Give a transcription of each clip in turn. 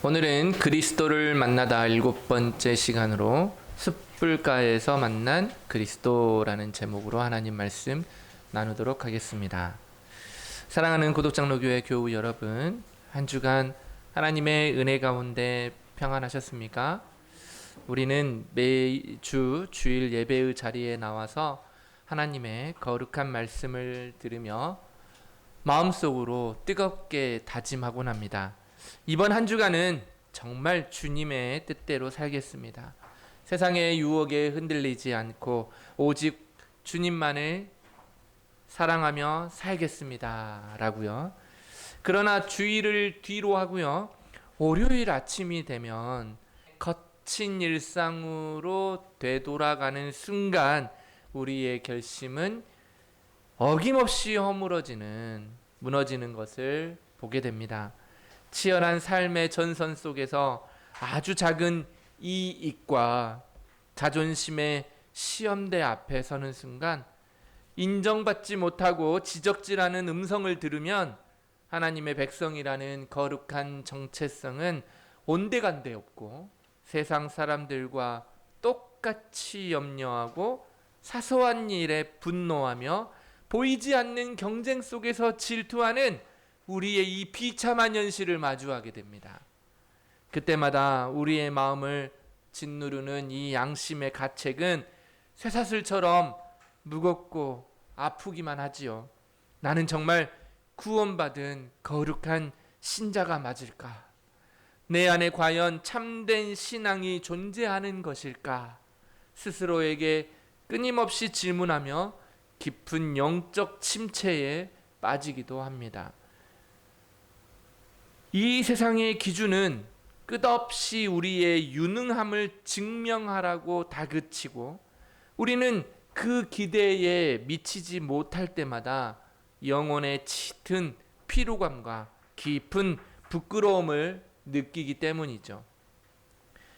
오늘은 그리스도를 만나다 7번째 시간으로 숯불가에서 만난 그리스도라는 제목으로 하나님 말씀 나누도록 하겠습니다. 사랑하는 고독장로교회 교우 여러분, 한 주간 하나님의 은혜 가운데 평안하셨습니까? 우리는 매주 주일 예배의 자리에 나와서 하나님의 거룩한 말씀을 들으며 마음속으로 뜨겁게 다짐하곤 합니다. 이번 한 주간은 정말 주님의 뜻대로 살겠습니다. 세상의 유혹에 흔들리지 않고 오직 주님만을 사랑하며 살겠습니다 라고요. 그러나 주일을 뒤로 하고요, 월요일 아침이 되면 거친 일상으로 되돌아가는 순간 우리의 결심은 어김없이 무너지는 것을 보게 됩니다. 치열한 삶의 전선 속에서 아주 작은 이익과 자존심의 시험대 앞에 서는 순간 인정받지 못하고 지적질하는 음성을 들으면 하나님의 백성이라는 거룩한 정체성은 온데간데 없고 세상 사람들과 똑같이 염려하고 사소한 일에 분노하며 보이지 않는 경쟁 속에서 질투하는 우리의 이 비참한 현실을 마주하게 됩니다. 그때마다 우리의 마음을 짓누르는 이 양심의 가책은 쇠사슬처럼 무겁고 아프기만 하지요. 나는 정말 구원받은 거룩한 신자가 맞을까? 내 안에 과연 참된 신앙이 존재하는 것일까? 스스로에게 끊임없이 질문하며 깊은 영적 침체에 빠지기도 합니다. 이 세상의 기준은 끝없이 우리의 유능함을 증명하라고 다그치고 우리는 그 기대에 미치지 못할 때마다 영혼의 짙은 피로감과 깊은 부끄러움을 느끼기 때문이죠.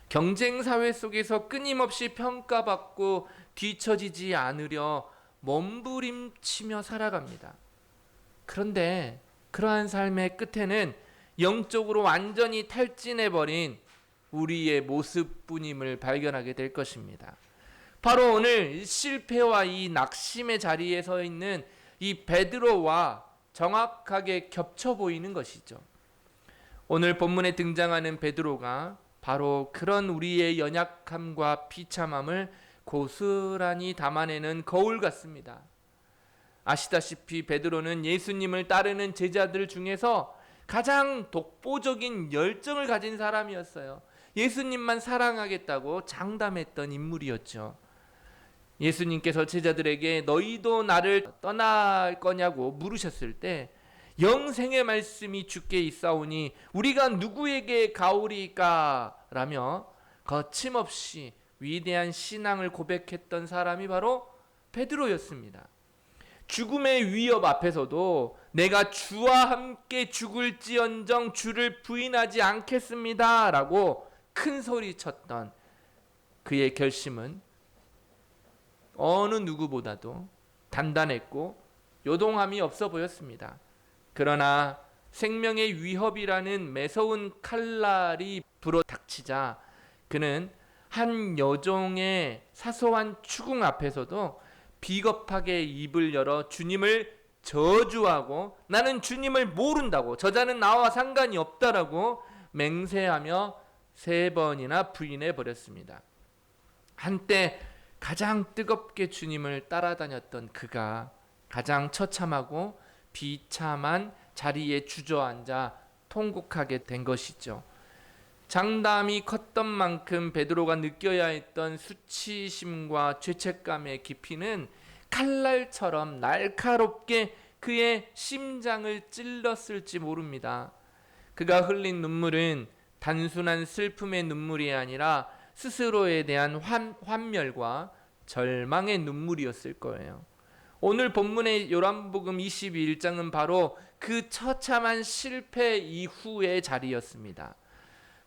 경쟁사회 속에서 끊임없이 평가받고 뒤처지지 않으려 몸부림치며 살아갑니다. 그런데 그러한 삶의 끝에는 영적으로 완전히 탈진해버린 우리의 모습뿐임을 발견하게 될 것입니다. 바로 오늘 실패와 이 낙심의 자리에 서 있는 이 베드로와 정확하게 겹쳐 보이는 것이죠. 오늘 본문에 등장하는 베드로가 바로 그런 우리의 연약함과 비참함을 고스란히 담아내는 거울 같습니다. 아시다시피 베드로는 예수님을 따르는 제자들 중에서 가장 독보적인 열정을 가진 사람이었어요. 예수님만 사랑하겠다고 장담했던 인물이었죠. 예수님께서 제자들에게 너희도 나를 떠날 거냐고 물으셨을 때 영생의 말씀이 주께 있사오니 우리가 누구에게 가오리까? 라며 거침없이 위대한 신앙을 고백했던 사람이 바로 베드로였습니다. 죽음의 위협 앞에서도 내가 주와 함께 죽을지언정 주를 부인하지 않겠습니다 라고 큰 소리 쳤던 그의 결심은 어느 누구보다도 단단했고 요동함이 없어 보였습니다. 그러나 생명의 위협이라는 매서운 칼날이 불어닥치자 그는 한 여종의 사소한 추궁 앞에서도 비겁하게 입을 열어 주님을 저주하고 나는 주님을 모른다고, 저자는 나와 상관이 없다라고 맹세하며 3번이나 부인해 버렸습니다. 한때 가장 뜨겁게 주님을 따라다녔던 그가 가장 처참하고 비참한 자리에 주저앉아 통곡하게 된 것이죠. 장담이 컸던 만큼 베드로가 느껴야 했던 수치심과 죄책감의 깊이는 칼날처럼 날카롭게 그의 심장을 찔렀을지 모릅니다. 그가 흘린 눈물은 단순한 슬픔의 눈물이 아니라 스스로에 대한 환멸과 절망의 눈물이었을 거예요. 오늘 본문의 요한복음 22장은 바로 그 처참한 실패 이후의 자리였습니다.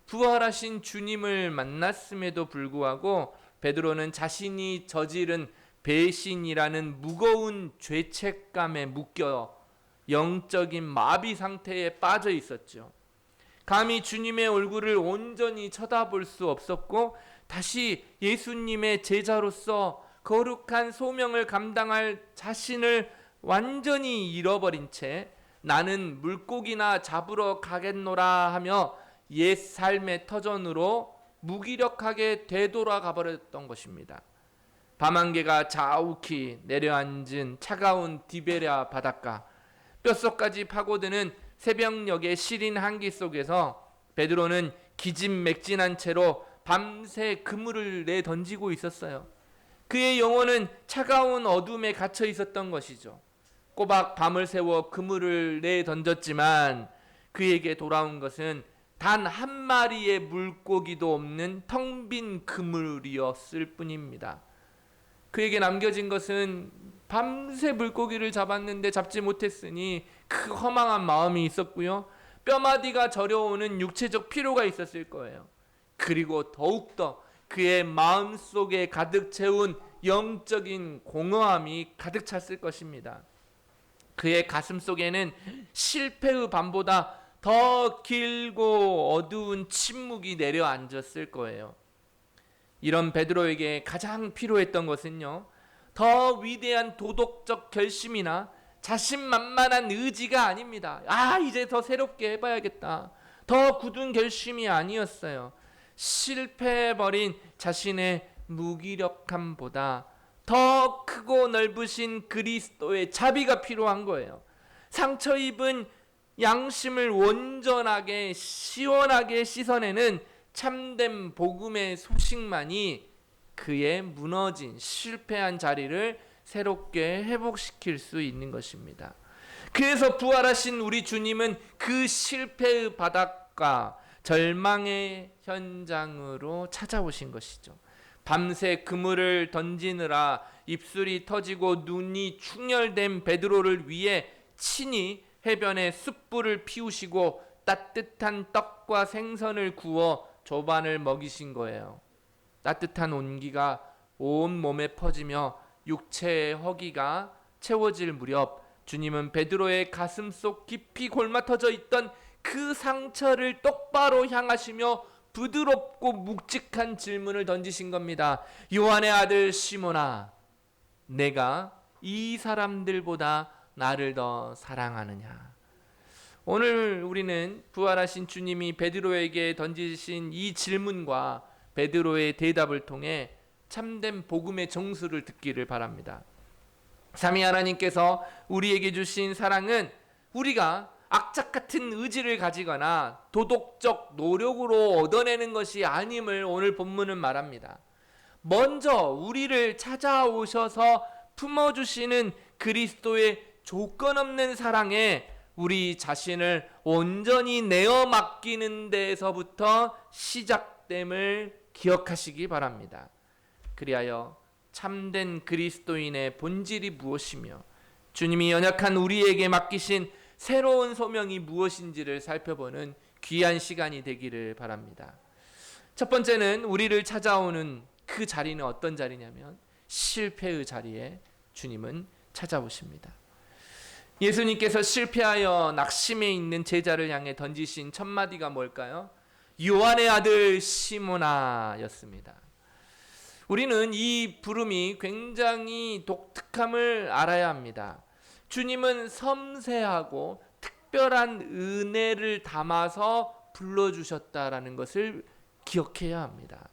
부활하신 주님을 만났음에도 불구하고 베드로는 자신이 저지른 배신이라는 무거운 죄책감에 묶여 영적인 마비 상태에 빠져 있었죠. 감히 주님의 얼굴을 온전히 쳐다볼 수 없었고 다시 예수님의 제자로서 거룩한 소명을 감당할 자신을 완전히 잃어버린 채 나는 물고기나 잡으러 가겠노라 하며 옛 삶의 터전으로 무기력하게 되돌아가 버렸던 것입니다. 밤안개가 자욱히 내려앉은 차가운 디베랴 바닷가, 뼛속까지 파고드는 새벽녘의 시린 한기 속에서 베드로는 기진맥진한 채로 밤새 그물을 내던지고 있었어요. 그의 영혼은 차가운 어둠에 갇혀 있었던 것이죠. 꼬박 밤을 새워 그물을 내던졌지만 그에게 돌아온 것은 단 한 마리의 물고기도 없는 텅 빈 그물이었을 뿐입니다. 그에게 남겨진 것은 밤새 물고기를 잡았는데 잡지 못했으니 그 허망한 마음이 있었고요. 뼈마디가 저려오는 육체적 피로가 있었을 거예요. 그리고 더욱더 그의 마음속에 가득 채운 영적인 공허함이 가득 찼을 것입니다. 그의 가슴 속에는 실패의 밤보다 더 길고 어두운 침묵이 내려앉았을 거예요. 이런 베드로에게 가장 필요했던 것은요, 더 위대한 도덕적 결심이나 자신만만한 의지가 아닙니다. 이제 더 새롭게 해봐야겠다, 더 굳은 결심이 아니었어요. 실패해버린 자신의 무기력함보다 더 크고 넓으신 그리스도의 자비가 필요한 거예요. 상처 입은 양심을 온전하게 시원하게 씻어내는 참된 복음의 소식만이 그의 무너진 실패한 자리를 새롭게 회복시킬 수 있는 것입니다. 그래서 부활하신 우리 주님은 그 실패의 바닥과 절망의 현장으로 찾아오신 것이죠. 밤새 그물을 던지느라 입술이 터지고 눈이 충혈된 베드로를 위해 친히 해변에 숯불을 피우시고 따뜻한 떡과 생선을 구워 조반을 먹이신 거예요. 따뜻한 온기가 온 몸에 퍼지며 육체의 허기가 채워질 무렵 주님은 베드로의 가슴속 깊이 골마터져 있던 그 상처를 똑바로 향하시며 부드럽고 묵직한 질문을 던지신 겁니다. 요한의 아들 시몬아, 내가 이 사람들보다 나를 더 사랑하느냐? 오늘 우리는 부활하신 주님이 베드로에게 던지신 이 질문과 베드로의 대답을 통해 참된 복음의 정수를 듣기를 바랍니다. 삼위 하나님께서 우리에게 주신 사랑은 우리가 악착 같은 의지를 가지거나 도덕적 노력으로 얻어내는 것이 아님을 오늘 본문은 말합니다. 먼저 우리를 찾아오셔서 품어주시는 그리스도의 조건 없는 사랑에 우리 자신을 온전히 내어 맡기는 데에서부터 시작됨을 기억하시기 바랍니다. 그리하여 참된 그리스도인의 본질이 무엇이며 주님이 연약한 우리에게 맡기신 새로운 소명이 무엇인지를 살펴보는 귀한 시간이 되기를 바랍니다. 첫 번째는 우리를 찾아오는 그 자리는 어떤 자리냐면 실패의 자리에 주님은 찾아오십니다. 예수님께서 실패하여 낙심해 있는 제자를 향해 던지신 첫 마디가 뭘까요? 요한의 아들 시몬아 였습니다. 우리는 이 부름이 굉장히 독특함을 알아야 합니다. 주님은 섬세하고 특별한 은혜를 담아서 불러주셨다라는 것을 기억해야 합니다.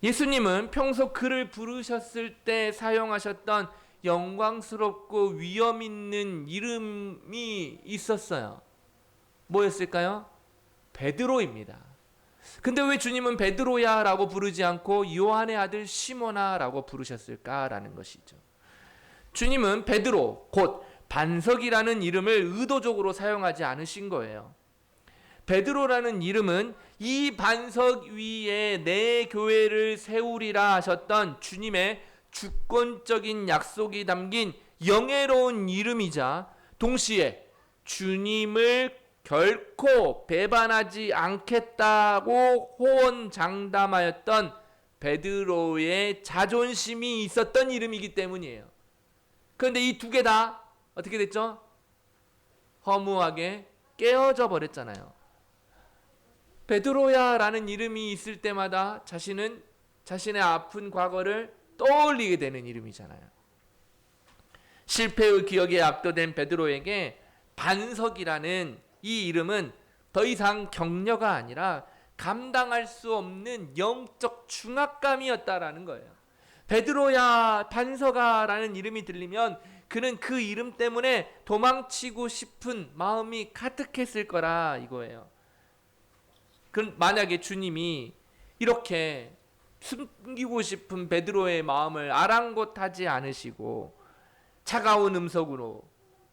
예수님은 평소 그를 부르셨을 때 사용하셨던 영광스럽고 위엄 있는 이름이 있었어요. 뭐였을까요? 베드로입니다. 근데 왜 주님은 베드로야 라고 부르지 않고 요한의 아들 시몬아 라고 부르셨을까라는 것이죠. 주님은 베드로 곧 반석이라는 이름을 의도적으로 사용하지 않으신 거예요. 베드로라는 이름은 이 반석 위에 내 교회를 세우리라 하셨던 주님의 주권적인 약속이 담긴 영예로운 이름이자 동시에 주님을 결코 배반하지 않겠다고 호언장담하였던 베드로의 자존심이 있었던 이름이기 때문이에요. 그런데 이 두 개 다 어떻게 됐죠? 허무하게 깨어져 버렸잖아요. 베드로야라는 이름이 있을 때마다 자신은 자신의 아픈 과거를 떠올리게 되는 이름이잖아요. 실패의 기억에 압도된 베드로에게 반석이라는 이 이름은 더 이상 격려가 아니라 감당할 수 없는 영적 중압감이었다라는 거예요. 베드로야, 반석아라는 이름이 들리면 그는 그 이름 때문에 도망치고 싶은 마음이 가득했을 거라 이거예요. 만약에 주님이 이렇게 숨기고 싶은 베드로의 마음을 아랑곳하지 않으시고 차가운 음성으로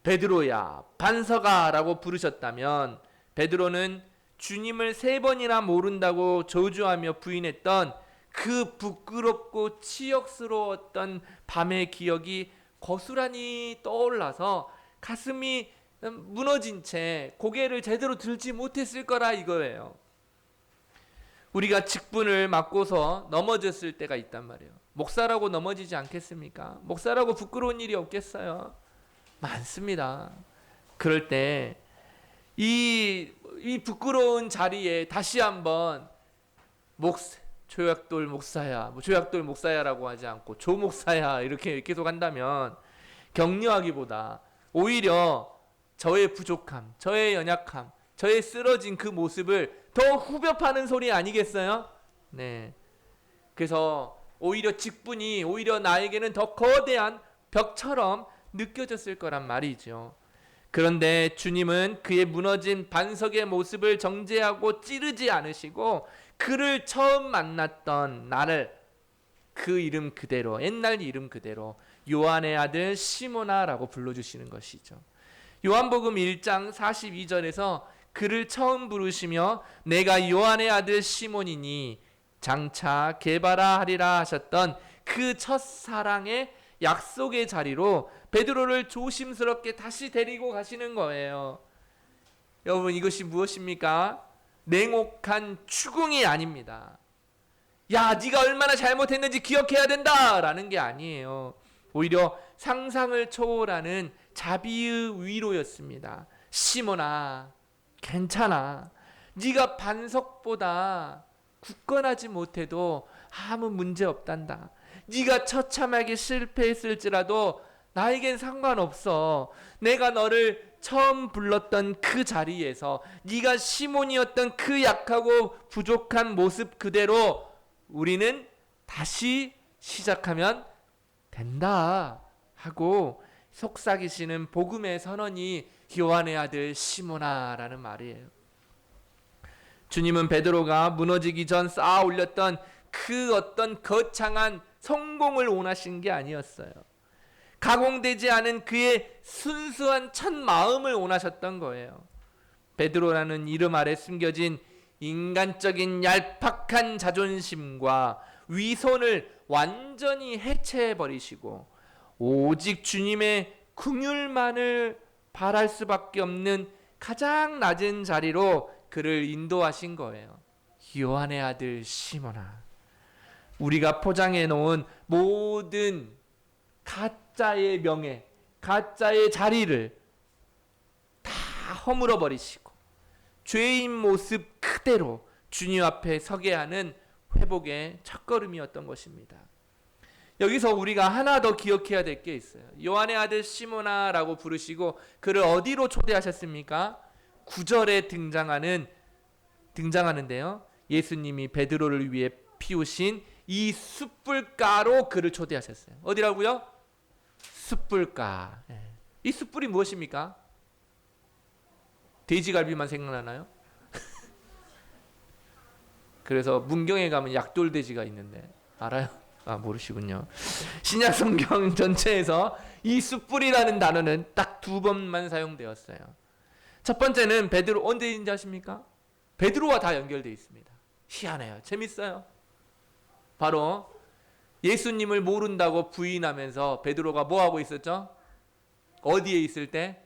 베드로야, 반석아라고 부르셨다면 베드로는 주님을 3번이나 모른다고 저주하며 부인했던 그 부끄럽고 치욕스러웠던 밤의 기억이 고스란히 떠올라서 가슴이 무너진 채 고개를 제대로 들지 못했을 거라 이거예요. 우리가 직분을 맡고서 넘어졌을 때가 있단 말이에요. 목사라고 넘어지지 않겠습니까? 목사라고 부끄러운 일이 없겠어요? 많습니다. 그럴 때 이 부끄러운 자리에 다시 한번 조약돌 목사야, 조약돌 목사야라고 하지 않고 조 목사야 이렇게 계속 한다면 격려하기보다 오히려 저의 부족함, 저의 연약함, 저의 쓰러진 그 모습을 더 후벼 파는 소리 아니겠어요? 네. 그래서 오히려 직분이 오히려 나에게는 더 거대한 벽처럼 느껴졌을 거란 말이죠. 그런데 주님은 그의 무너진 반석의 모습을 정죄하고 찌르지 않으시고 그를 처음 만났던 나를 그 이름 그대로, 옛날 이름 그대로 요한의 아들 시모나라고 불러주시는 것이죠. 요한복음 1장 42절에서 그를 처음 부르시며 내가 요한의 아들 시몬이니 장차 개바라 하리라 하셨던 그 첫사랑의 약속의 자리로 베드로를 조심스럽게 다시 데리고 가시는 거예요. 여러분, 이것이 무엇입니까? 냉혹한 추궁이 아닙니다. 야, 네가 얼마나 잘못했는지 기억해야 된다 라는 게 아니에요. 오히려 상상을 초월하는 자비의 위로였습니다. 시몬아, 괜찮아. 네가 반석보다 굳건하지 못해도 아무 문제 없단다. 네가 처참하게 실패했을지라도 나에겐 상관없어. 내가 너를 처음 불렀던 그 자리에서 네가 시몬이었던 그 약하고 부족한 모습 그대로 우리는 다시 시작하면 된다 하고 속삭이시는 복음의 선언이 요한의 아들 시몬아라는 말이에요. 주님은 베드로가 무너지기 전 쌓아 올렸던 그 어떤 거창한 성공을 원하신 게 아니었어요. 가공되지 않은 그의 순수한 첫 마음을 원하셨던 거예요. 베드로라는 이름 아래 숨겨진 인간적인 얄팍한 자존심과 위선을 완전히 해체해버리시고 오직 주님의 긍휼만을 바랄 수밖에 없는 가장 낮은 자리로 그를 인도하신 거예요. 요한의 아들 시몬아, 우리가 포장해 놓은 모든 가짜의 명예, 가짜의 자리를 다 허물어 버리시고 죄인 모습 그대로 주님 앞에 서게 하는 회복의 첫걸음이었던 것입니다. 여기서 우리가 하나 더 기억해야 될 게 있어요. 요한의 아들 시몬아라고 부르시고 그를 어디로 초대하셨습니까? 9절에 등장하는데요. 예수님이 베드로를 위해 피우신 이 숯불가로 그를 초대하셨어요. 어디라고요? 숯불가. 이 숯불이 무엇입니까? 돼지갈비만 생각나나요? 그래서 문경에 가면 약돌돼지가 있는데 알아요? 아, 모르시군요. 신약 성경 전체에서 이 숯불이라는 단어는 딱 2번만 사용되었어요. 첫 번째는 베드로, 언제인지 아십니까? 베드로와 다 연결되어 있습니다. 희한해요. 재밌어요. 바로 예수님을 모른다고 부인하면서 베드로가 뭐하고 있었죠? 어디에 있을 때?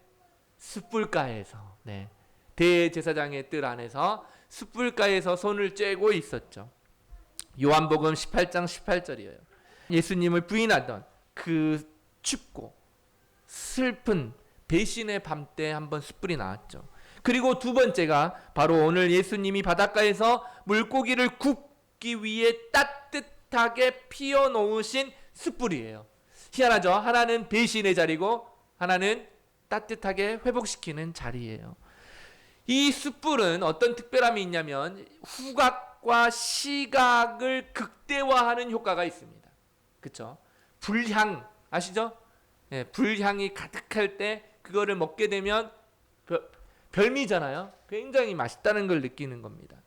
숯불가에서. 네. 대제사장의 뜰 안에서 숯불가에서 손을 쬐고 있었죠. 요한복음 18장 18절이에요. 예수님을 부인하던 그 춥고 슬픈 배신의 밤 때 한번 숯불이 나왔죠. 그리고 두 번째가 바로 오늘 예수님이 바닷가에서 물고기를 굽기 위해 따뜻하게 피워놓으신 숯불이에요. 희한하죠? 하나는 배신의 자리고 하나는 따뜻하게 회복시키는 자리예요. 이 숯불은 어떤 특별함이 있냐면 후각과 시각을 극대화하는 효과가 있습니다. 그렇죠? 불향 아시죠? 네, 불향이 가득할 때 그거를 먹게 되면 별미잖아요. 굉장히 맛있다는 걸 느끼는 겁니다.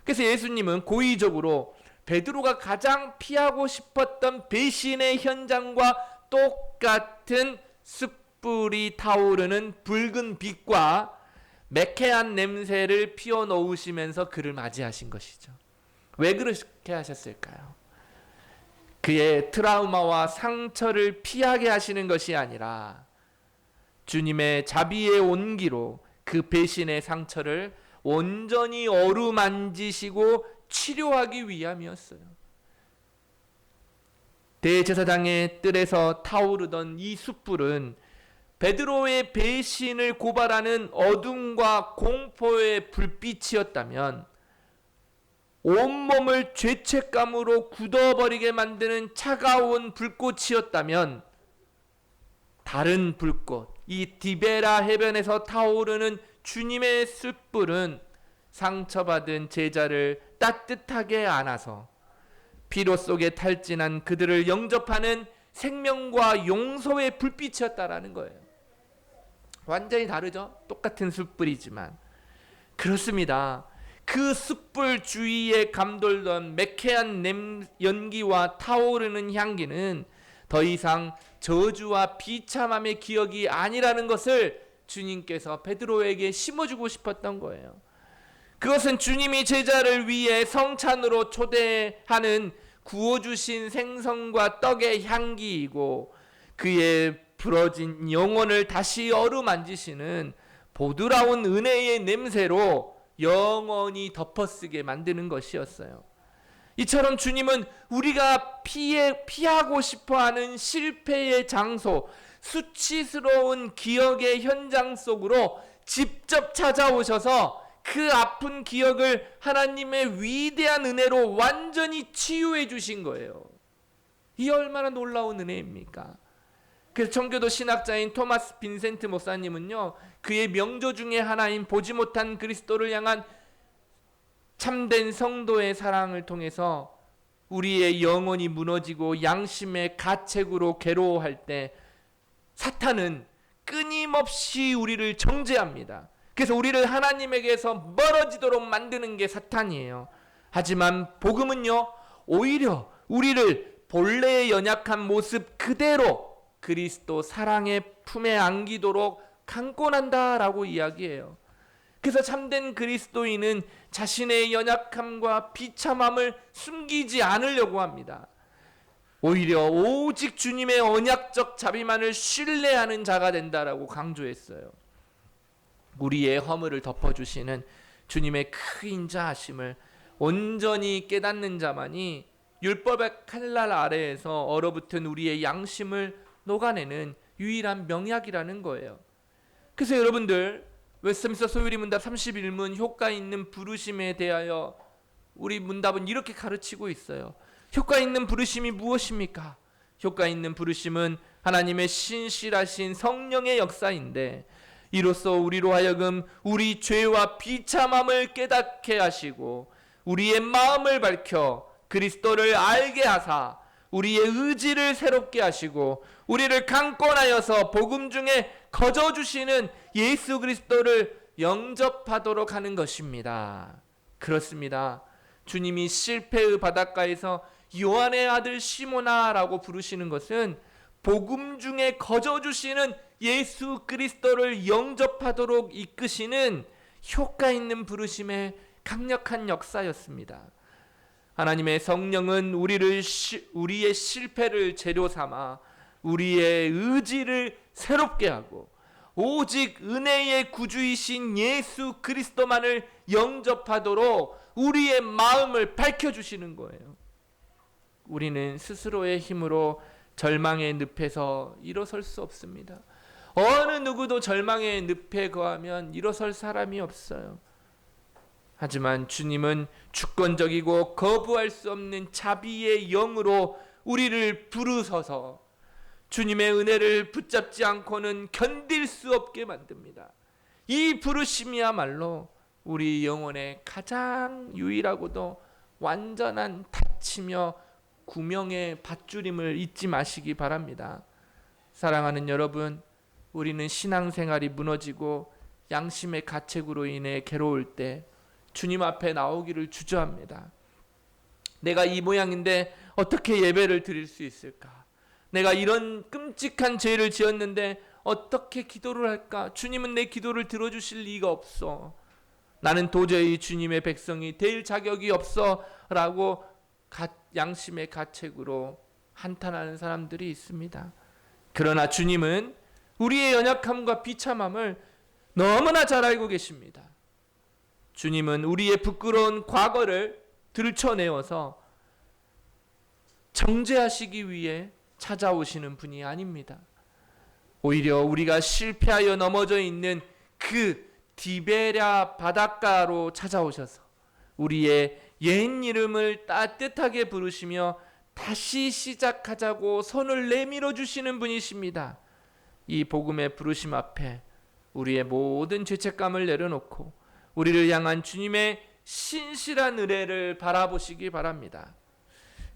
그래서 예수님은 고의적으로 베드로가 가장 피하고 싶었던 배신의 현장과 똑같은 숯불이 타오르는 붉은 빛과 매캐한 냄새를 피워놓으시면서 그를 맞이하신 것이죠. 왜 그렇게 하셨을까요? 그의 트라우마와 상처를 피하게 하시는 것이 아니라 주님의 자비의 온기로 그 배신의 상처를 온전히 어루만지시고 치료하기 위함이었어요. 대제사장의 뜰에서 타오르던 이 숯불은 베드로의 배신을 고발하는 어둠과 공포의 불빛이었다면, 온몸을 죄책감으로 굳어버리게 만드는 차가운 불꽃이었다면, 다른 불꽃, 이 디베라 해변에서 타오르는 주님의 숯불은 상처받은 제자를 따뜻하게 안아서 피로 속에 탈진한 그들을 영접하는 생명과 용서의 불빛이었다라는 거예요. 완전히 다르죠? 똑같은 숯불이지만. 그렇습니다. 그 숯불 주위에 감돌던 매캐한 연기와 타오르는 향기는 더 이상 저주와 비참함의 기억이 아니라는 것을 주님께서 베드로에게 심어주고 싶었던 거예요. 그것은 주님이 제자를 위해 성찬으로 초대하는 구워주신 생선과 떡의 향기이고, 그의 부러진 영혼을 다시 어루만지시는 보드라운 은혜의 냄새로 영원히 덮어쓰게 만드는 것이었어요. 이처럼 주님은 우리가 피하고 싶어하는 실패의 장소, 수치스러운 기억의 현장 속으로 직접 찾아오셔서 그 아픈 기억을 하나님의 위대한 은혜로 완전히 치유해 주신 거예요. 이 얼마나 놀라운 은혜입니까? 그래서 청교도 신학자인 토마스 빈센트 목사님은요, 그의 명조 중에 하나인 보지 못한 그리스도를 향한 참된 성도의 사랑을 통해서 우리의 영혼이 무너지고 양심의 가책으로 괴로워할 때 사탄은 끊임없이 우리를 정죄합니다. 그래서 우리를 하나님에게서 멀어지도록 만드는 게 사탄이에요. 하지만 복음은요, 오히려 우리를 본래의 연약한 모습 그대로 그리스도 사랑의 품에 안기도록 강권한다라고 이야기해요. 그래서 참된 그리스도인은 자신의 연약함과 비참함을 숨기지 않으려고 합니다. 오히려 오직 주님의 언약적 자비만을 신뢰하는 자가 된다라고 강조했어요. 우리의 허물을 덮어주시는 주님의 그 인자하심을 온전히 깨닫는 자만이 율법의 칼날 아래에서 얼어붙은 우리의 양심을 녹아내는 유일한 명약이라는 거예요. 그래서 여러분들, 웨스트민스터 소유리 문답 31문 효과 있는 부르심에 대하여 우리 문답은 이렇게 가르치고 있어요. 효과 있는 부르심이 무엇입니까? 효과 있는 부르심은 하나님의 신실하신 성령의 역사인데, 이로써 우리로 하여금 우리 죄와 비참함을 깨닫게 하시고 우리의 마음을 밝혀 그리스도를 알게 하사 우리의 의지를 새롭게 하시고 우리를 강권하여서 복음 중에 거저주시는 예수 그리스도를 영접하도록 하는 것입니다. 그렇습니다. 주님이 실패의 바닷가에서 요한의 아들 시모나라고 부르시는 것은 복음 중에 거저주시는 예수 그리스도를 영접하도록 이끄시는 효과 있는 부르심의 강력한 역사였습니다. 하나님의 성령은 우리의 실패를 재료 삼아 우리의 의지를 새롭게 하고 오직 은혜의 구주이신 예수 그리스도만을 영접하도록 우리의 마음을 밝혀주시는 거예요. 우리는 스스로의 힘으로 절망의 늪에서 일어설 수 없습니다. 어느 누구도 절망의 늪에 거하면 일어설 사람이 없어요. 하지만 주님은 주권적이고 거부할 수 없는 자비의 영으로 우리를 부르셔서 주님의 은혜를 붙잡지 않고는 견딜 수 없게 만듭니다. 이 부르심이야말로 우리 영혼의 가장 유일하고도 완전한 다치며 구명의 밧줄임을 잊지 마시기 바랍니다. 사랑하는 여러분, 우리는 신앙생활이 무너지고 양심의 가책으로 인해 괴로울 때 주님 앞에 나오기를 주저합니다. 내가 이 모양인데 어떻게 예배를 드릴 수 있을까? 내가 이런 끔찍한 죄를 지었는데 어떻게 기도를 할까? 주님은 내 기도를 들어주실 리가 없어. 나는 도저히 주님의 백성이 될 자격이 없어 라고 양심의 가책으로 한탄하는 사람들이 있습니다. 그러나 주님은 우리의 연약함과 비참함을 너무나 잘 알고 계십니다. 주님은 우리의 부끄러운 과거를 들춰내어서 정죄하시기 위해 찾아오시는 분이 아닙니다. 오히려 우리가 실패하여 넘어져 있는 그 디베랴 바닷가로 찾아오셔서 우리의 옛 이름을 따뜻하게 부르시며 다시 시작하자고 손을 내밀어 주시는 분이십니다. 이 복음의 부르심 앞에 우리의 모든 죄책감을 내려놓고 우리를 향한 주님의 신실한 은혜를 바라보시기 바랍니다.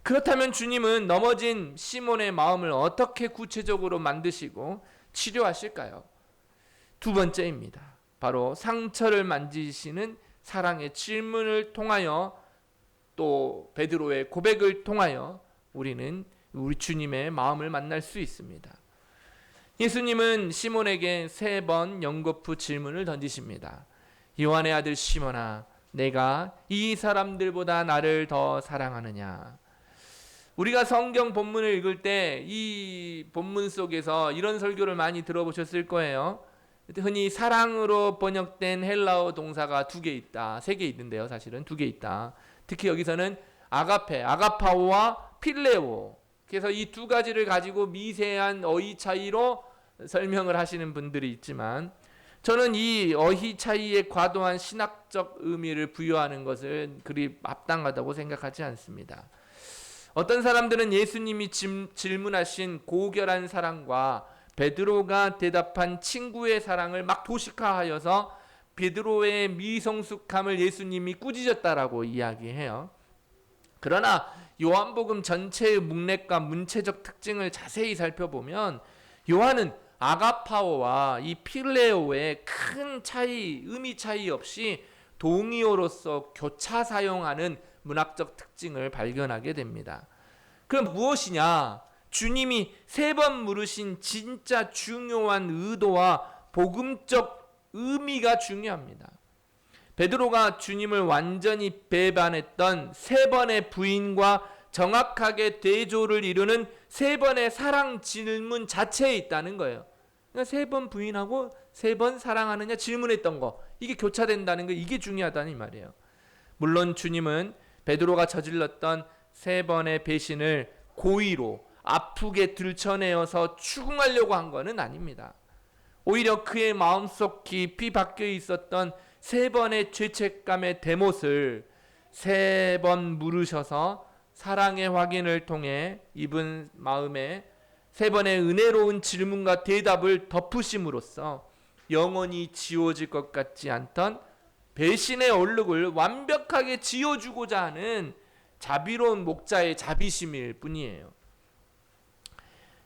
그렇다면 주님은 넘어진 시몬의 마음을 어떻게 구체적으로 만드시고 치료하실까요? 두 번째입니다. 바로 상처를 만지시는 사랑의 질문을 통하여 또 베드로의 고백을 통하여 우리는 우리 주님의 마음을 만날 수 있습니다. 예수님은 시몬에게 3번 연거푸 질문을 던지십니다. 요한의 아들 시몬아, 내가 이 사람들보다 나를 더 사랑하느냐? 우리가 성경 본문을 읽을 때 이 본문 속에서 이런 설교를 많이 들어보셨을 거예요. 흔히 사랑으로 번역된 헬라어 동사가 2개 있다, 3개 있는데요. 사실은 2개 있다. 특히 여기서는 아가페, 아가파오와 필레오. 그래서 이 두 가지를 가지고 미세한 어휘 차이로 설명을 하시는 분들이 있지만 저는 이 어휘 차이에 과도한 신학적 의미를 부여하는 것을 그리 마땅하다고 생각하지 않습니다. 어떤 사람들은 예수님이 질문하신 고결한 사랑과 베드로가 대답한 친구의 사랑을 막 도식화하여서 베드로의 미성숙함을 예수님이 꾸짖었다라고 이야기해요. 그러나 요한복음 전체의 문맥과 문체적 특징을 자세히 살펴보면 요한은 아가파오와 이 필레오의 큰 차이, 의미 차이 없이 동의어로서 교차 사용하는 문학적 특징을 발견하게 됩니다. 그럼 무엇이냐? 주님이 3번 물으신 진짜 중요한 의도와 복음적 의미가 중요합니다. 베드로가 주님을 완전히 배반했던 3번의 부인과 정확하게 대조를 이루는 3번의 사랑 질문 자체에 있다는 거예요. 그러니까 3번 부인하고 3번 사랑하느냐 질문했던 거, 이게 교차된다는 거, 이게 중요하다는 말이에요. 물론 주님은 베드로가 저질렀던 3번의 배신을 고의로 아프게 들춰내어서 추궁하려고 한 것은 아닙니다. 오히려 그의 마음속 깊이 박혀 있었던 3번의 죄책감의 대못을 3번 물으셔서 사랑의 확인을 통해 입은 마음에 3번의 은혜로운 질문과 대답을 덮으심으로써 영원히 지워질 것 같지 않던 배신의 얼룩을 완벽하게 지워주고자 하는 자비로운 목자의 자비심일 뿐이에요.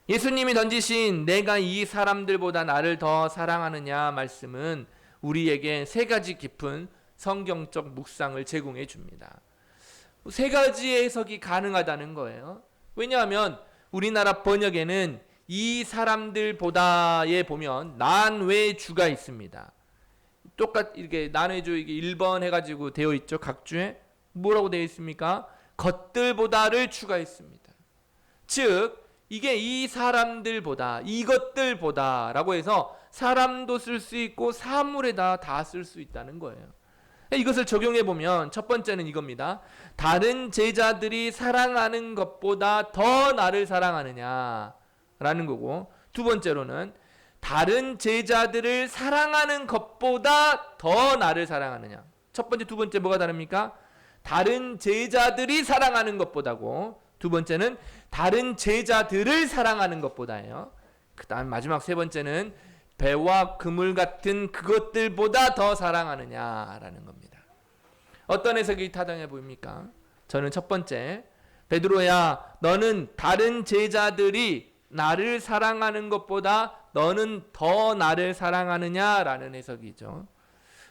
예수님이 던지신 내가 이 사람들보다 나를 더 사랑하느냐 말씀은 우리에게 3가지 깊은 성경적 묵상을 제공해 줍니다. 3가지의 해석이 가능하다는 거예요. 왜냐하면 우리나라 번역에는 이 사람들보다에 보면 난 외 주가 있습니다. 똑같 이렇게 난외주 이게 1번 해가지고 되어 있죠. 각 주에 뭐라고 되어 있습니까? 것들보다를 추가했습니다. 즉 이게 이 사람들보다, 이것들보다라고 해서 사람도 쓸 수 있고 사물에다 다 쓸 수 있다는 거예요. 이것을 적용해 보면 첫 번째는 이겁니다. 다른 제자들이 사랑하는 것보다 더 나를 사랑하느냐라는 거고, 두 번째로는 다른 제자들을 사랑하는 것보다 더 나를 사랑하느냐. 첫 번째, 두 번째 뭐가 다릅니까? 다른 제자들이 사랑하는 것보다고, 두 번째는 다른 제자들을 사랑하는 것보다예요. 그 다음 마지막 세 번째는 배와 그물 같은 그것들보다 더 사랑하느냐라는 겁니다. 어떤 해석이 타당해 보입니까? 저는 첫 번째, 베드로야 너는 다른 제자들이 나를 사랑하는 것보다 너는 더 나를 사랑하느냐라는 해석이죠.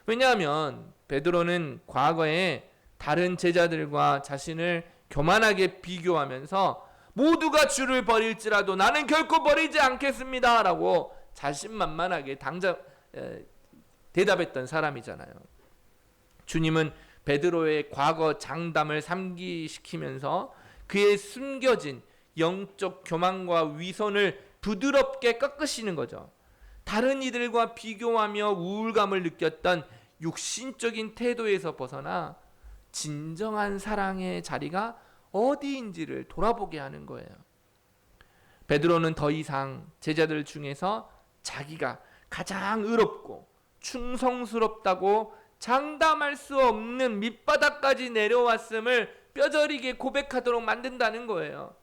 왜냐하면 베드로는 과거에 다른 제자들과 자신을 교만하게 비교하면서 모두가 주를 버릴지라도 나는 결코 버리지 않겠습니다 라고 자신만만하게 대답했던 사람이잖아요. 주님은 베드로의 과거 장담을 상기시키면서 그의 숨겨진 영적 교만과 위선을 부드럽게 꺾으시는 거죠. 다른 이들과 비교하며 우울감을 느꼈던 육신적인 태도에서 벗어나 진정한 사랑의 자리가 어디인지를 돌아보게 하는 거예요. 베드로는 더 이상 제자들 중에서 자기가 가장 의롭고 충성스럽다고 장담할 수 없는 밑바닥까지 내려왔음을 뼈저리게 고백하도록 만든다는 거예요.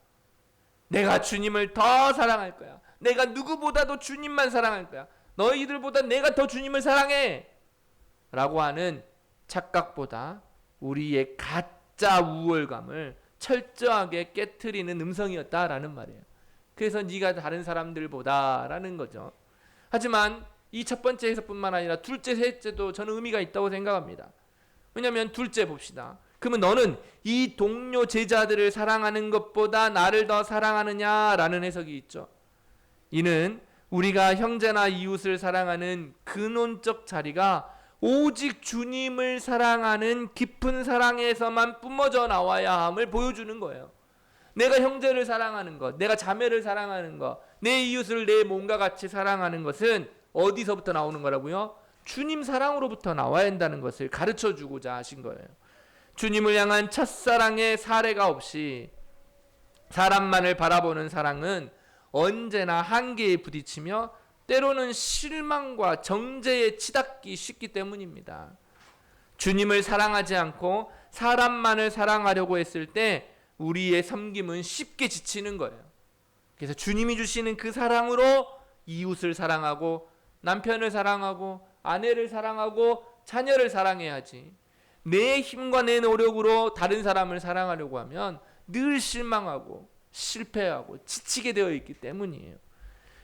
내가 주님을 더 사랑할 거야. 내가 누구보다도 주님만 사랑할 거야. 너희들보다 내가 더 주님을 사랑해 라고 하는 착각보다 우리의 가짜 우월감을 철저하게 깨트리는 음성이었다라는 말이에요. 그래서 네가 다른 사람들보다라는 거죠. 하지만 이 첫 번째 해석뿐만 아니라 둘째, 셋째도 저는 의미가 있다고 생각합니다. 왜냐하면 둘째 봅시다. 그러면 너는 이 동료 제자들을 사랑하는 것보다 나를 더 사랑하느냐라는 해석이 있죠. 이는 우리가 형제나 이웃을 사랑하는 근원적 자리가 오직 주님을 사랑하는 깊은 사랑에서만 뿜어져 나와야 함을 보여주는 거예요. 내가 형제를 사랑하는 것, 내가 자매를 사랑하는 것, 내 이웃을 내 몸과 같이 사랑하는 것은 어디서부터 나오는 거라고요? 주님 사랑으로부터 나와야 한다는 것을 가르쳐주고자 하신 거예요. 주님을 향한 첫사랑의 사례가 없이 사람만을 바라보는 사랑은 언제나 한계에 부딪히며 때로는 실망과 정죄에 치닫기 쉽기 때문입니다. 주님을 사랑하지 않고 사람만을 사랑하려고 했을 때 우리의 섬김은 쉽게 지치는 거예요. 그래서 주님이 주시는 그 사랑으로 이웃을 사랑하고 남편을 사랑하고 아내를 사랑하고 자녀를 사랑해야지, 내 힘과 내 노력으로 다른 사람을 사랑하려고 하면 늘 실망하고 실패하고 지치게 되어 있기 때문이에요.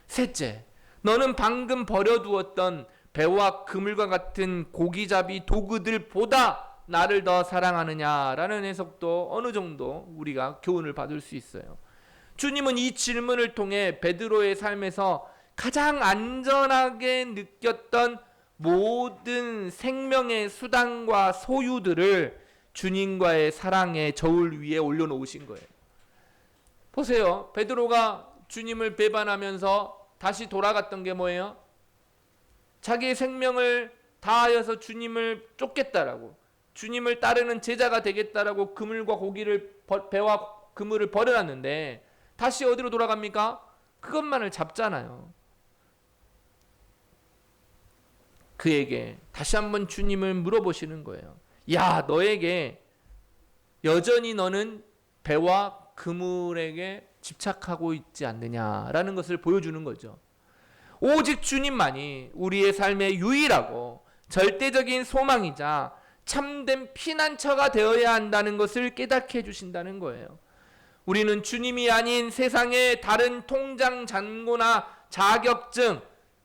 셋째, 너는 방금 버려두었던 배와 그물과 같은 고기잡이 도구들보다 나를 더 사랑하느냐라는 해석도 어느 정도 우리가 교훈을 받을 수 있어요. 주님은 이 질문을 통해 베드로의 삶에서 가장 안전하게 느꼈던 모든 생명의 수단과 소유들을 주님과의 사랑의 저울 위에 올려놓으신 거예요. 보세요. 베드로가 주님을 배반하면서 다시 돌아갔던 게 뭐예요? 자기의 생명을 다하여서 주님을 쫓겠다라고, 주님을 따르는 제자가 되겠다라고 그물과 고기를, 배와 그물을 버려놨는데 다시 어디로 돌아갑니까? 그것만을 잡잖아요. 그에게 다시 한번 주님을 물어보시는 거예요. 야, 너에게 여전히 너는 배와 그물에게 집착하고 있지 않느냐라는 것을 보여주는 거죠. 오직 주님만이 우리의 삶의 유일하고 절대적인 소망이자 참된 피난처가 되어야 한다는 것을 깨닫게 해주신다는 거예요. 우리는 주님이 아닌 세상의 다른 통장 잔고나 자격증,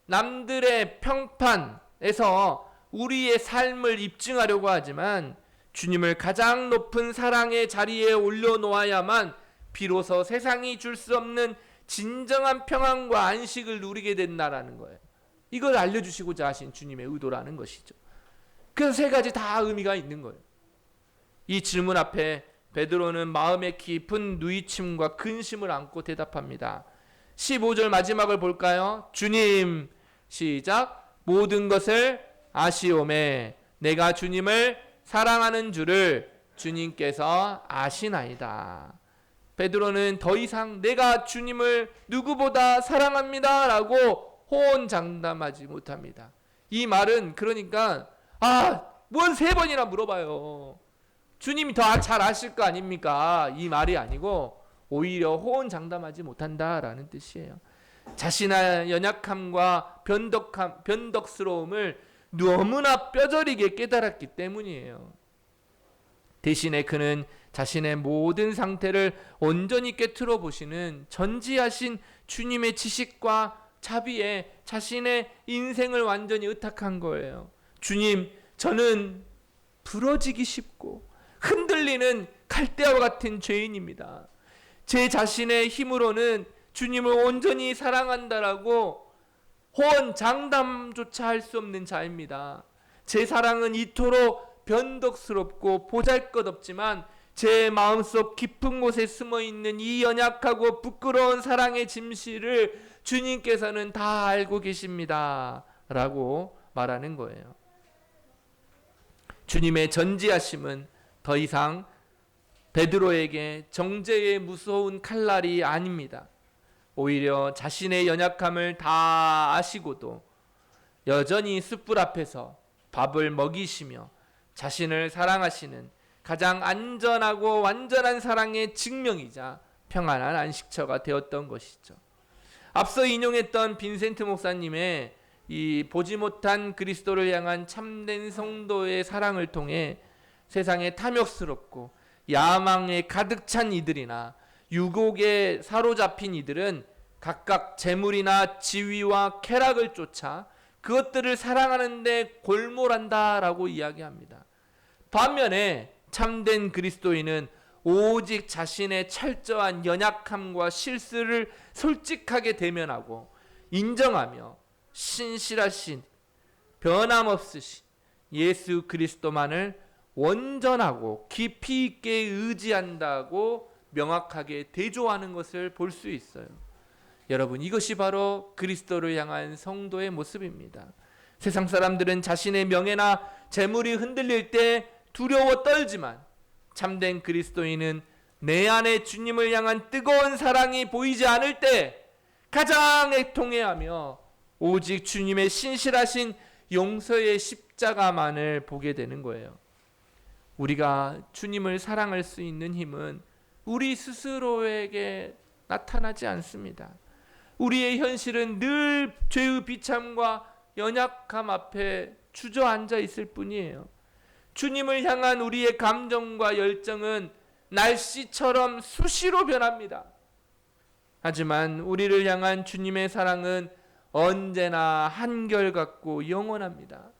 남들의 평판에서 우리의 삶을 입증하려고 하지만 주님을 가장 높은 사랑의 자리에 올려놓아야만 비로소 세상이 줄 수 없는 진정한 평안과 안식을 누리게 된다라는 거예요. 이걸 알려주시고자 하신 주님의 의도라는 것이죠. 그래서 세 가지 다 의미가 있는 거예요. 이 질문 앞에 베드로는 마음의 깊은 누이침과 근심을 안고 대답합니다. 15절 마지막을 볼까요? 주님, 시작. 모든 것을 아시오매 내가 주님을 사랑하는 줄을 주님께서 아시나이다. 베드로는 더 이상 내가 주님을 누구보다 사랑합니다 라고 호언장담하지 못합니다. 이 말은 그러니까 뭔 3번이나 물어봐요. 주님이 더 잘 아실 거 아닙니까? 이 말이 아니고 오히려 호언장담하지 못한다라는 뜻이에요. 자신의 연약함과 변덕스러움을 너무나 뼈저리게 깨달았기 때문이에요. 대신에 그는 자신의 모든 상태를 온전히 꿰뚫어 보시는 전지하신 주님의 지식과 자비에 자신의 인생을 완전히 의탁한 거예요. 주님, 저는 부러지기 쉽고 흔들리는 갈대아와 같은 죄인입니다. 제 자신의 힘으로는 주님을 온전히 사랑한다라고 호언장담조차 할 수 없는 자입니다. 제 사랑은 이토록 변덕스럽고 보잘것없지만 제 마음속 깊은 곳에 숨어있는 이 연약하고 부끄러운 사랑의 짐실을 주님께서는 다 알고 계십니다 라고 말하는 거예요. 주님의 전지하심은 더 이상 베드로에게 정죄의 무서운 칼날이 아닙니다. 오히려 자신의 연약함을 다 아시고도 여전히 숯불 앞에서 밥을 먹이시며 자신을 사랑하시는 가장 안전하고 완전한 사랑의 증명이자 평안한 안식처가 되었던 것이죠. 앞서 인용했던 빈센트 목사님의 이 보지 못한 그리스도를 향한 참된 성도의 사랑을 통해 세상에 탐욕스럽고 야망에 가득 찬 이들이나 유혹에 사로잡힌 이들은 각각 재물이나 지위와 쾌락을 쫓아 그것들을 사랑하는데 골몰한다라고 이야기합니다. 반면에 참된 그리스도인은 오직 자신의 철저한 연약함과 실수를 솔직하게 대면하고 인정하며 신실하신 변함없으신 예수 그리스도만을 온전하고 깊이 있게 의지한다고 명확하게 대조하는 것을 볼 수 있어요. 여러분, 이것이 바로 그리스도를 향한 성도의 모습입니다. 세상 사람들은 자신의 명예나 재물이 흔들릴 때 두려워 떨지만 참된 그리스도인은 내 안에 주님을 향한 뜨거운 사랑이 보이지 않을 때 가장 애통해하며 오직 주님의 신실하신 용서의 십자가만을 보게 되는 거예요. 우리가 주님을 사랑할 수 있는 힘은 우리 스스로에게 나타나지 않습니다. 우리의 현실은 늘 죄의 비참과 연약함 앞에 주저앉아 있을 뿐이에요. 주님을 향한 우리의 감정과 열정은 날씨처럼 수시로 변합니다. 하지만 우리를 향한 주님의 사랑은 언제나 한결같고 영원합니다.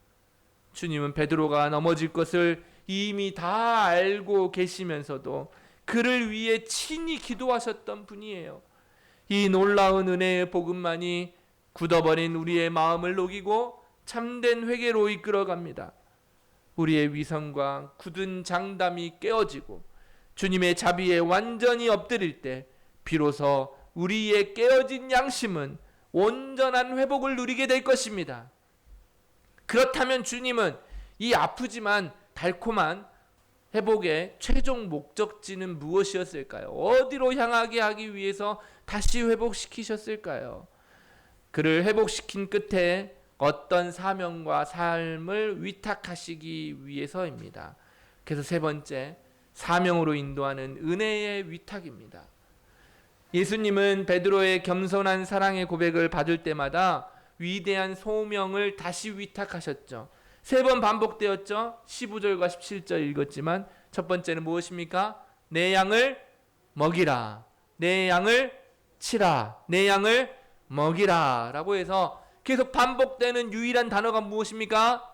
주님은 베드로가 넘어질 것을 이미 다 알고 계시면서도 그를 위해 친히 기도하셨던 분이에요. 이 놀라운 은혜의 복음만이 굳어버린 우리의 마음을 녹이고 참된 회개로 이끌어갑니다. 우리의 위선과 굳은 장담이 깨어지고 주님의 자비에 완전히 엎드릴 때 비로소 우리의 깨어진 양심은 온전한 회복을 누리게 될 것입니다. 그렇다면 주님은 이 아프지만 달콤한 회복의 최종 목적지는 무엇이었을까요? 어디로 향하게 하기 위해서 다시 회복시키셨을까요? 그를 회복시킨 끝에 어떤 사명과 삶을 위탁하시기 위해서입니다. 그래서 세 번째, 사명으로 인도하는 은혜의 위탁입니다. 예수님은 베드로의 겸손한 사랑의 고백을 받을 때마다 위대한 소명을 다시 위탁하셨죠. 3번 반복되었죠. 15절과 17절 읽었지만 첫 번째는 무엇입니까? 내 양을 먹이라, 내 양을 치라, 내 양을 먹이라 라고 해서 계속 반복되는 유일한 단어가 무엇입니까?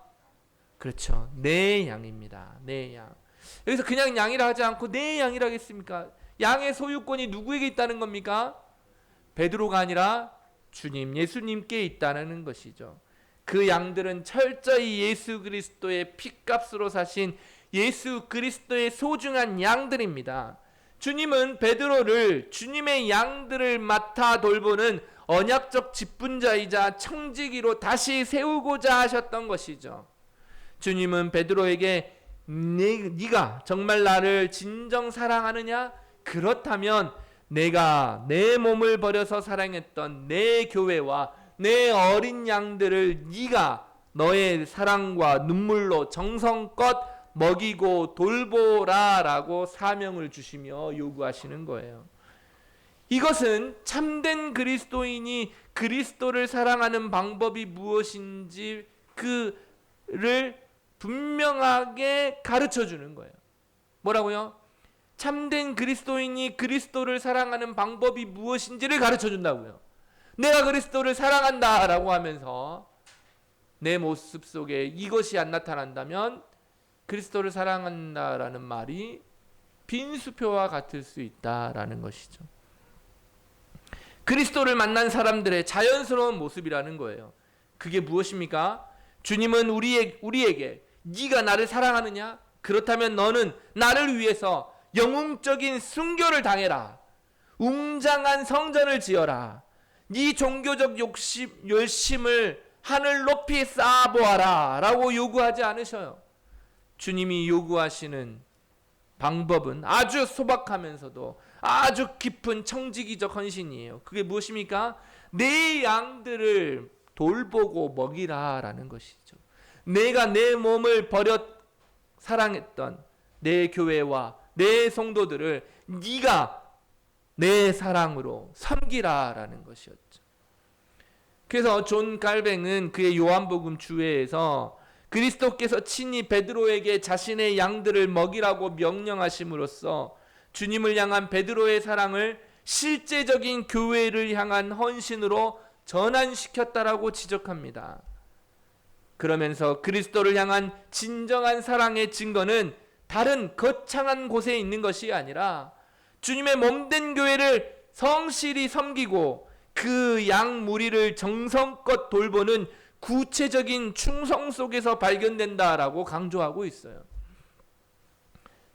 그렇죠, 내 양입니다. 내 양. 여기서 그냥 양이라 하지 않고 내 양이라 하겠습니까? 양의 소유권이 누구에게 있다는 겁니까? 베드로가 아니라 주님, 예수님께 있다는 것이죠. 그 양들은 철저히 예수 그리스도의 핏값으로 사신 예수 그리스도의 소중한 양들입니다. 주님은 베드로를 주님의 양들을 맡아 돌보는 언약적 직분자이자 청지기로 다시 세우고자 하셨던 것이죠. 주님은 베드로에게 네가 정말 나를 진정 사랑하느냐? 그렇다면 내가 내 몸을 버려서 사랑했던 내 교회와 내 어린 양들을 네가 너의 사랑과 눈물로 정성껏 먹이고 돌보라라고 사명을 주시며 요구하시는 거예요. 이것은 참된 그리스도인이 그리스도를 사랑하는 방법이 무엇인지 그를 분명하게 가르쳐 주는 거예요. 뭐라고요? 참된 그리스도인이 그리스도를 사랑하는 방법이 무엇인지를 가르쳐 준다고요. 내가 그리스도를 사랑한다라고 하면서 내 모습 속에 이것이 안 나타난다면 그리스도를 사랑한다라는 말이 빈수표와 같을 수 있다라는 것이죠. 그리스도를 만난 사람들의 자연스러운 모습이라는 거예요. 그게 무엇입니까? 주님은 우리에게 네가 나를 사랑하느냐? 그렇다면 너는 나를 위해서 영웅적인 순교를 당해라. 웅장한 성전을 지어라. 네 종교적 열심을 하늘 높이 쌓아보아라 라고 요구하지 않으셔요. 주님이 요구하시는 방법은 아주 소박하면서도 아주 깊은 청지기적 헌신이에요. 그게 무엇입니까? 내 양들을 돌보고 먹이라 라는 것이죠. 내가 내 몸을 버려 사랑했던 내 교회와 내 성도들을 네가 내 사랑으로 섬기라 라는 것이었죠. 그래서 존 갈뱅은 그의 요한복음 주회에서 그리스도께서 친히 베드로에게 자신의 양들을 먹이라고 명령하심으로써 주님을 향한 베드로의 사랑을 실제적인 교회를 향한 헌신으로 전환시켰다라고 지적합니다. 그러면서 그리스도를 향한 진정한 사랑의 증거는 다른 거창한 곳에 있는 것이 아니라 주님의 몸된 교회를 성실히 섬기고 그 양 무리를 정성껏 돌보는 구체적인 충성 속에서 발견된다라고 강조하고 있어요.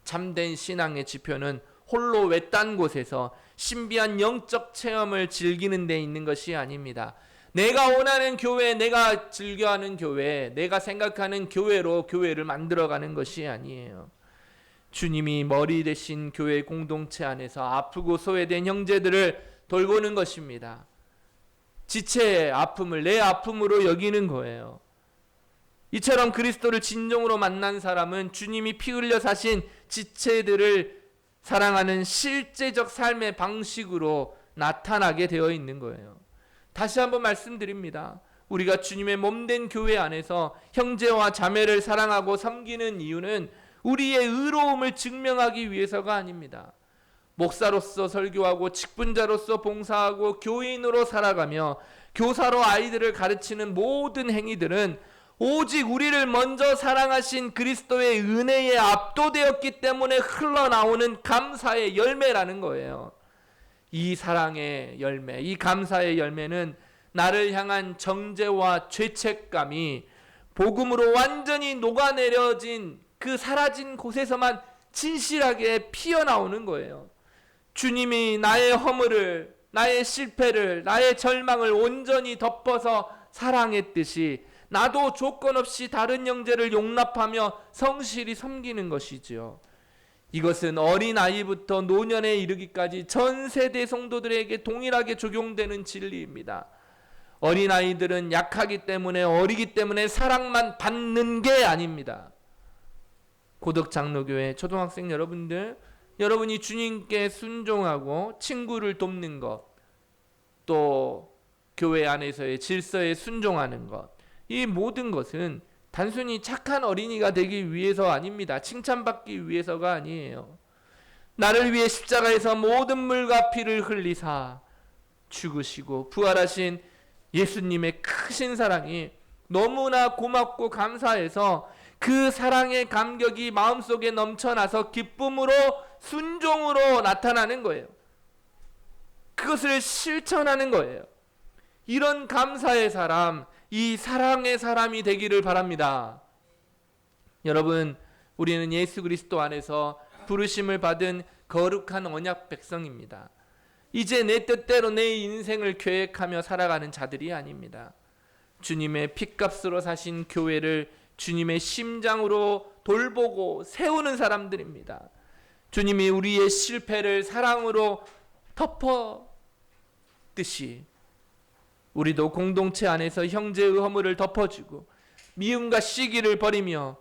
참된 신앙의 지표는 홀로 외딴 곳에서 신비한 영적 체험을 즐기는 데 있는 것이 아닙니다. 내가 원하는 교회, 내가 즐겨하는 교회, 내가 생각하는 교회로 교회를 만들어가는 것이 아니에요. 주님이 머리 대신 교회 공동체 안에서 아프고 소외된 형제들을 돌보는 것입니다. 지체의 아픔을 내 아픔으로 여기는 거예요. 이처럼 그리스도를 진정으로 만난 사람은 주님이 피 흘려 사신 지체들을 사랑하는 실제적 삶의 방식으로 나타나게 되어 있는 거예요. 다시 한번 말씀드립니다. 우리가 주님의 몸된 교회 안에서 형제와 자매를 사랑하고 섬기는 이유는 우리의 의로움을 증명하기 위해서가 아닙니다. 목사로서 설교하고 직분자로서 봉사하고 교인으로 살아가며 교사로 아이들을 가르치는 모든 행위들은 오직 우리를 먼저 사랑하신 그리스도의 은혜에 압도되었기 때문에 흘러나오는 감사의 열매라는 거예요. 이 사랑의 열매, 이 감사의 열매는 나를 향한 정죄와 죄책감이 복음으로 완전히 녹아내려진 그 사라진 곳에서만 진실하게 피어나오는 거예요. 주님이 나의 허물을, 나의 실패를, 나의 절망을 온전히 덮어서 사랑했듯이 나도 조건 없이 다른 형제를 용납하며 성실히 섬기는 것이지요. 이것은 어린아이부터 노년에 이르기까지 전 세대 성도들에게 동일하게 적용되는 진리입니다. 어린아이들은 약하기 때문에, 어리기 때문에 사랑만 받는 게 아닙니다. 고덕장로교회 초등학생 여러분들, 여러분이 주님께 순종하고 친구를 돕는 것, 또 교회 안에서의 질서에 순종하는 것, 이 모든 것은 단순히 착한 어린이가 되기 위해서 아닙니다. 칭찬받기 위해서가 아니에요. 나를 위해 십자가에서 모든 물과 피를 흘리사 죽으시고 부활하신 예수님의 크신 사랑이 너무나 고맙고 감사해서 그 사랑의 감격이 마음속에 넘쳐나서 기쁨으로 순종으로 나타나는 거예요. 그것을 실천하는 거예요. 이런 감사의 사람, 이 사랑의 사람이 되기를 바랍니다. 여러분, 우리는 예수 그리스도 안에서 부르심을 받은 거룩한 언약 백성입니다. 이제 내 뜻대로 내 인생을 계획하며 살아가는 자들이 아닙니다. 주님의 핏값으로 사신 교회를 주님의 심장으로 돌보고 세우는 사람들입니다. 주님이 우리의 실패를 사랑으로 덮었듯이 우리도 공동체 안에서 형제의 허물을 덮어주고 미움과 시기를 버리며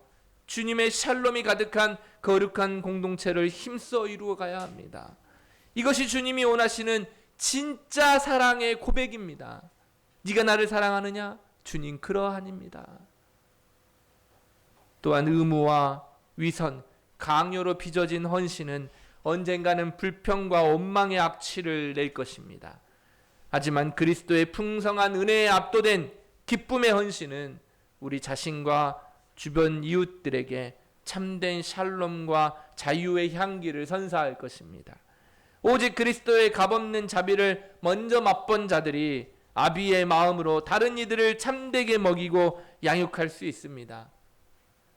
주님의 샬롬이 가득한 거룩한 공동체를 힘써 이루어가야 합니다. 이것이 주님이 원하시는 진짜 사랑의 고백입니다. 네가 나를 사랑하느냐? 주님 그러하니입니다. 또한 의무와 위선, 강요로 빚어진 헌신은 언젠가는 불평과 원망의 악취를 낼 것입니다. 하지만 그리스도의 풍성한 은혜에 압도된 기쁨의 헌신은 우리 자신과 주변 이웃들에게 참된 샬롬과 자유의 향기를 선사할 것입니다. 오직 그리스도의 값없는 자비를 먼저 맛본 자들이 아비의 마음으로 다른 이들을 참되게 먹이고 양육할 수 있습니다.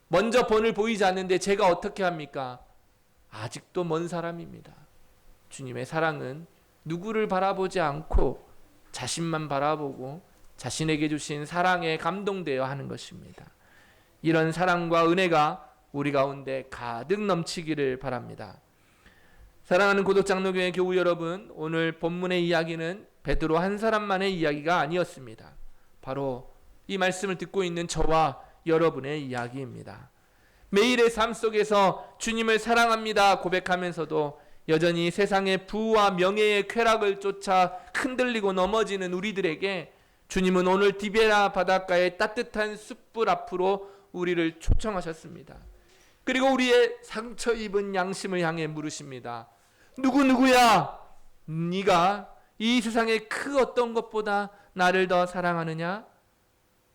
먼저 본을 보이지 않는데 제가 어떻게 합니까? 아직도 먼 사람입니다. 주님의 사랑은 누구를 바라보지 않고 자신만 바라보고 자신에게 주신 사랑에 감동되어 하는 것입니다. 이런 사랑과 은혜가 우리 가운데 가득 넘치기를 바랍니다. 사랑하는 고독장로교회 교우 여러분, 오늘 본문의 이야기는 베드로 한 사람만의 이야기가 아니었습니다. 바로 이 말씀을 듣고 있는 저와 여러분의 이야기입니다. 매일의 삶 속에서 주님을 사랑합니다 고백하면서도 여전히 세상의 부와 명예의 쾌락을 쫓아 흔들리고 넘어지는 우리들에게 주님은 오늘 디베라 바닷가의 따뜻한 숯불 앞으로 우리를 초청하셨습니다. 그리고 우리의 상처 입은 양심을 향해 물으십니다. 누구야? 네가 이 세상의 그 어떤 것보다 나를 더 사랑하느냐?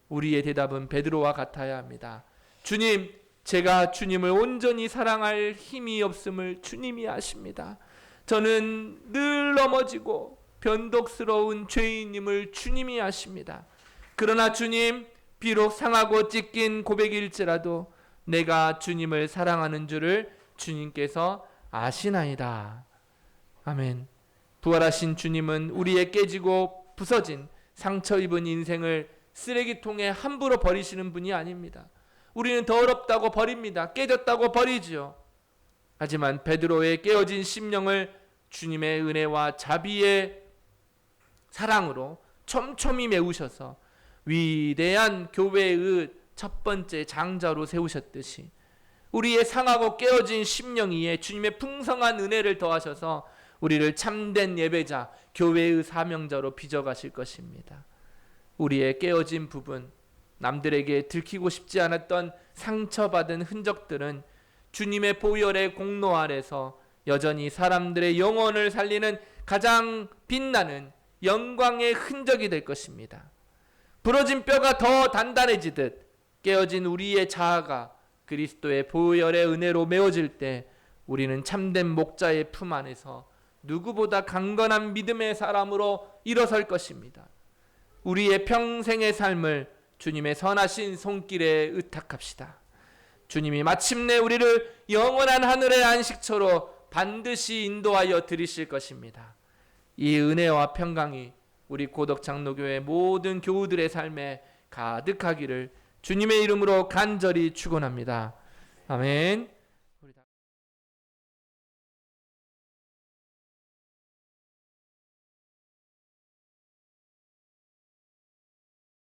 우리의 대답은 베드로와 같아야 합니다. 주님, 제가 주님을 온전히 사랑할 힘이 없음을 주님이 아십니다. 저는 늘 넘어지고 변덕스러운 죄인임을 주님이 아십니다. 그러나 주님, 비록 상하고 찢긴 고백일지라도 내가 주님을 사랑하는 줄을 주님께서 아시나이다. 아멘. 부활하신 주님은 우리의 깨지고 부서진 상처 입은 인생을 쓰레기통에 함부로 버리시는 분이 아닙니다. 우리는 더럽다고 버립니다. 깨졌다고 버리지요. 하지만 베드로의 깨어진 심령을 주님의 은혜와 자비의 사랑으로 촘촘히 메우셔서 위대한 교회의 첫 번째 장자로 세우셨듯이 우리의 상하고 깨어진 심령 위에 주님의 풍성한 은혜를 더하셔서 우리를 참된 예배자, 교회의 사명자로 빚어가실 것입니다. 우리의 깨어진 부분, 남들에게 들키고 싶지 않았던 상처받은 흔적들은 주님의 보혈의 공로 아래서 여전히 사람들의 영혼을 살리는 가장 빛나는 영광의 흔적이 될 것입니다. 부러진 뼈가 더 단단해지듯 깨어진 우리의 자아가 그리스도의 보혈의 은혜로 메워질 때 우리는 참된 목자의 품 안에서 누구보다 강건한 믿음의 사람으로 일어설 것입니다. 우리의 평생의 삶을 주님의 선하신 손길에 의탁합시다. 주님이 마침내 우리를 영원한 하늘의 안식처로 반드시 인도하여 드리실 것입니다. 이 은혜와 평강이 우리 고덕장로교회 모든 교우들의 삶에 가득하기를 주님의 이름으로 간절히 축원합니다. 아멘.